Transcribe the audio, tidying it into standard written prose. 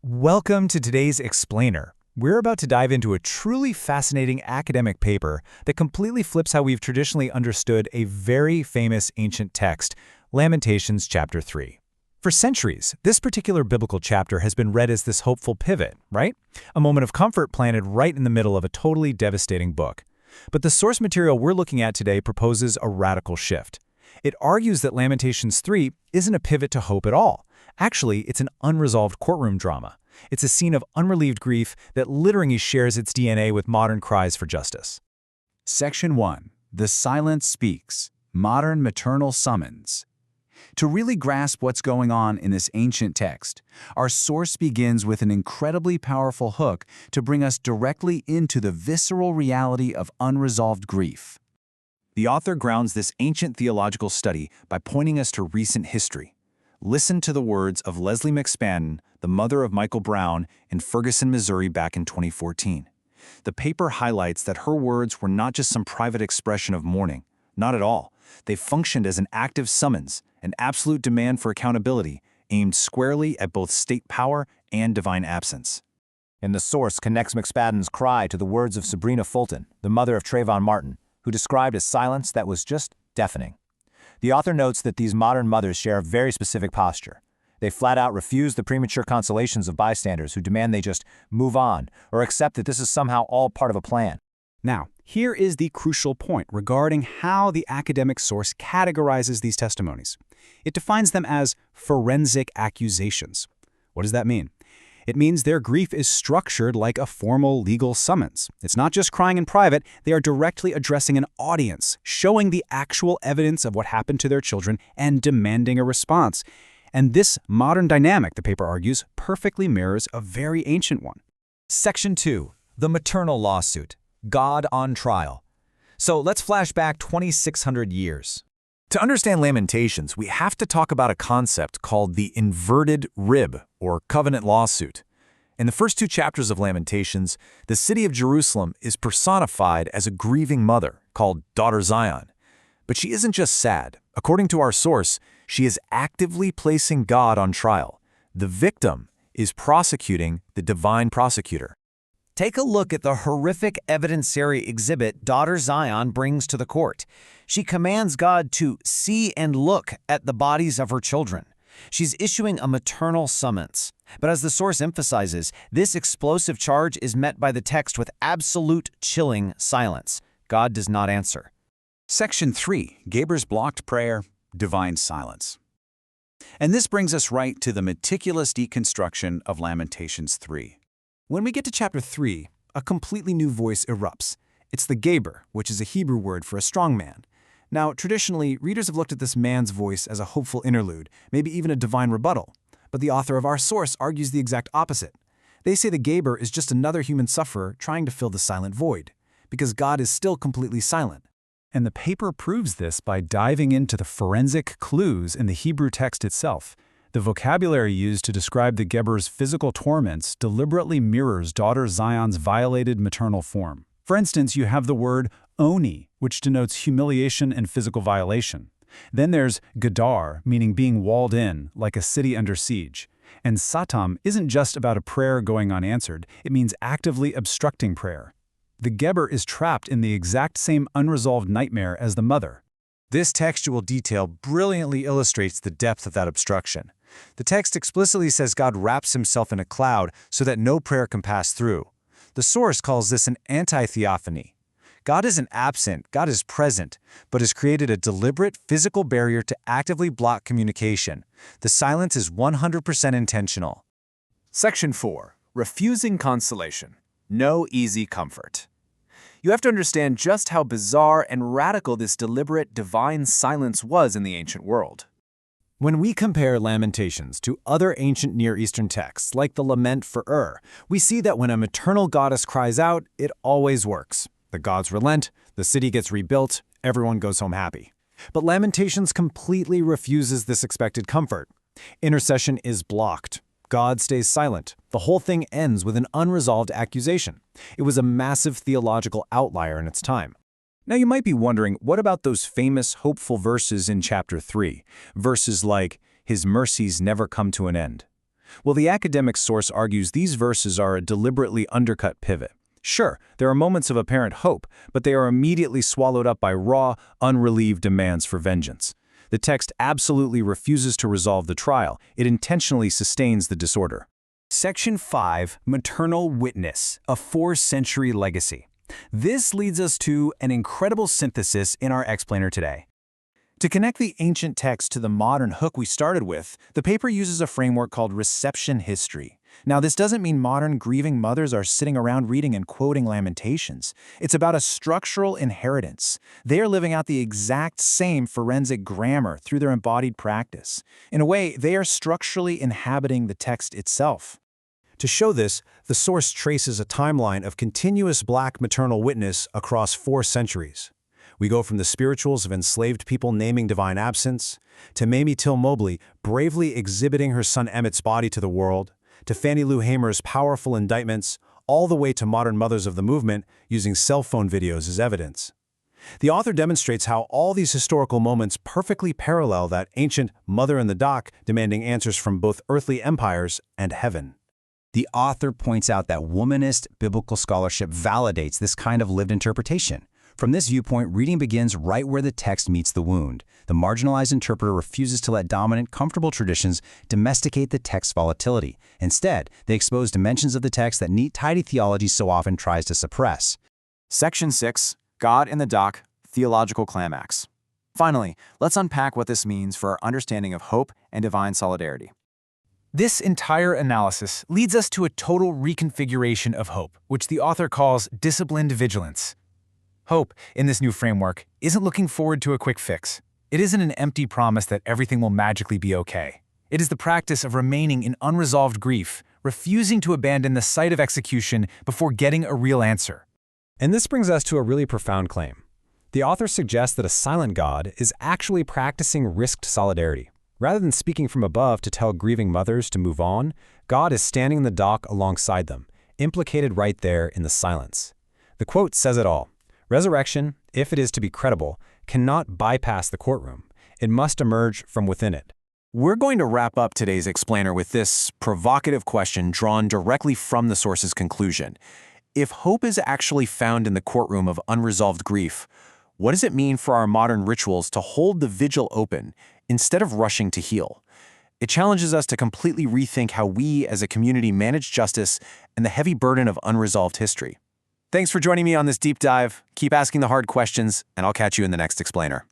Welcome to today's Explainer. We're about to dive into a truly fascinating academic paper that completely flips how we've traditionally understood a very famous ancient text, Lamentations chapter 3. For centuries, this particular biblical chapter has been read as this hopeful pivot, right? A moment of comfort planted right in the middle of a totally devastating book. But the source material we're looking at today proposes a radical shift. It argues that Lamentations 3 isn't a pivot to hope at all. Actually, it's an unresolved courtroom drama. It's a scene of unrelieved grief that literally shares its DNA with modern cries for justice. Section 1. The Silence Speaks. Modern Maternal Summons. To really grasp what's going on in this ancient text, our source begins with an incredibly powerful hook to bring us directly into the visceral reality of unresolved grief. The author grounds this ancient theological study by pointing us to recent history. Listen to the words of Leslie McSpadden, the mother of Michael Brown, in Ferguson, Missouri back in 2014. The paper highlights that her words were not just some private expression of mourning. Not at all. They functioned as an active summons, an absolute demand for accountability, aimed squarely at both state power and divine absence. And the source connects McSpadden's cry to the words of Sabrina Fulton, the mother of Trayvon Martin, who described a silence that was just deafening. The author notes that these modern mothers share a very specific posture. They flat out refuse the premature consolations of bystanders who demand they just move on or accept that this is somehow all part of a plan. Now, here is the crucial point regarding how the academic source categorizes these testimonies. It defines them as forensic accusations. What does that mean? It means their grief is structured like a formal legal summons. It's not just crying in private, they are directly addressing an audience, showing the actual evidence of what happened to their children and demanding a response. And this modern dynamic, the paper argues, perfectly mirrors a very ancient one. Section 2. The Maternal Lawsuit. God on Trial. So let's flash back 2,600 years. To understand Lamentations, we have to talk about a concept called the inverted rib, or covenant lawsuit. In the first two chapters of Lamentations, the city of Jerusalem is personified as a grieving mother called Daughter Zion. But she isn't just sad. According to our source, she is actively placing God on trial. The victim is prosecuting the divine prosecutor. Take a look at the horrific evidentiary exhibit Daughter Zion brings to the court. She commands God to see and look at the bodies of her children. She's issuing a maternal summons. But as the source emphasizes, this explosive charge is met by the text with absolute chilling silence. God does not answer. Section 3. Geber's Blocked Prayer, Divine Silence. And this brings us right to the meticulous deconstruction of Lamentations 3. When we get to chapter 3, a completely new voice erupts. It's the Geber, which is a Hebrew word for a strong man. Now, traditionally, readers have looked at this man's voice as a hopeful interlude, maybe even a divine rebuttal. But the author of our source argues the exact opposite. They say the Geber is just another human sufferer trying to fill the silent void, because God is still completely silent. And the paper proves this by diving into the forensic clues in the Hebrew text itself. The vocabulary used to describe the Geber's physical torments deliberately mirrors Daughter Zion's violated maternal form. For instance, you have the word oni, which denotes humiliation and physical violation. Then there's gadar, meaning being walled in, like a city under siege. And satam isn't just about a prayer going unanswered, it means actively obstructing prayer. The Geber is trapped in the exact same unresolved nightmare as the mother. This textual detail brilliantly illustrates the depth of that obstruction. The text explicitly says God wraps himself in a cloud so that no prayer can pass through. The source calls this an anti-theophany. God isn't absent, God is present, but has created a deliberate physical barrier to actively block communication. The silence is 100% intentional. Section 4. Refusing Consolation. No Easy Comfort. You have to understand just how bizarre and radical this deliberate divine silence was in the ancient world. When we compare Lamentations to other ancient Near Eastern texts, like the Lament for we see that when a maternal goddess cries out, it always works. The gods relent, the city gets rebuilt, everyone goes home happy. But Lamentations completely refuses this expected comfort. Intercession is blocked. God stays silent. The whole thing ends with an unresolved accusation. It was a massive theological outlier in its time. Now you might be wondering, what about those famous hopeful verses in chapter 3? Verses like, "His mercies never come to an end." Well, the academic source argues these verses are a deliberately undercut pivot. Sure, there are moments of apparent hope, but they are immediately swallowed up by raw, unrelieved demands for vengeance. The text absolutely refuses to resolve the trial. It intentionally sustains the disorder. Section 5, Maternal Witness, a 4th-century legacy. This leads us to an incredible synthesis in our explainer today. To connect the ancient text to the modern hook we started with, the paper uses a framework called reception history. Now, this doesn't mean modern grieving mothers are sitting around reading and quoting Lamentations. It's about a structural inheritance. They are living out the exact same forensic grammar through their embodied practice. In a way, they are structurally inhabiting the text itself. To show this, the source traces a timeline of continuous Black maternal witness across 4 centuries. We go from the spirituals of enslaved people naming divine absence, to Mamie Till Mobley bravely exhibiting her son Emmett's body to the world, to Fannie Lou Hamer's powerful indictments, all the way to modern mothers of the movement using cell phone videos as evidence. The author demonstrates how all these historical moments perfectly parallel that ancient mother in the dock demanding answers from both earthly empires and heaven. The author points out that womanist biblical scholarship validates this kind of lived interpretation. From this viewpoint, reading begins right where the text meets the wound. The marginalized interpreter refuses to let dominant, comfortable traditions domesticate the text's volatility. Instead, they expose dimensions of the text that neat, tidy theology so often tries to suppress. Section 6, God in the Dock, Theological Climax. Finally, let's unpack what this means for our understanding of hope and divine solidarity. This entire analysis leads us to a total reconfiguration of hope, which the author calls disciplined vigilance. Hope, in this new framework, isn't looking forward to a quick fix. It isn't an empty promise that everything will magically be okay. It is the practice of remaining in unresolved grief, refusing to abandon the site of execution before getting a real answer. And this brings us to a really profound claim. The author suggests that a silent God is actually practicing risked solidarity. Rather than speaking from above to tell grieving mothers to move on, God is standing in the dock alongside them, implicated right there in the silence. The quote says it all. Resurrection, if it is to be credible, cannot bypass the courtroom. It must emerge from within it. We're going to wrap up today's explainer with this provocative question drawn directly from the source's conclusion. If hope is actually found in the courtroom of unresolved grief, what does it mean for our modern rituals to hold the vigil open instead of rushing to heal? It challenges us to completely rethink how we as a community manage justice and the heavy burden of unresolved history. Thanks for joining me on this deep dive. Keep asking the hard questions, and I'll catch you in the next explainer.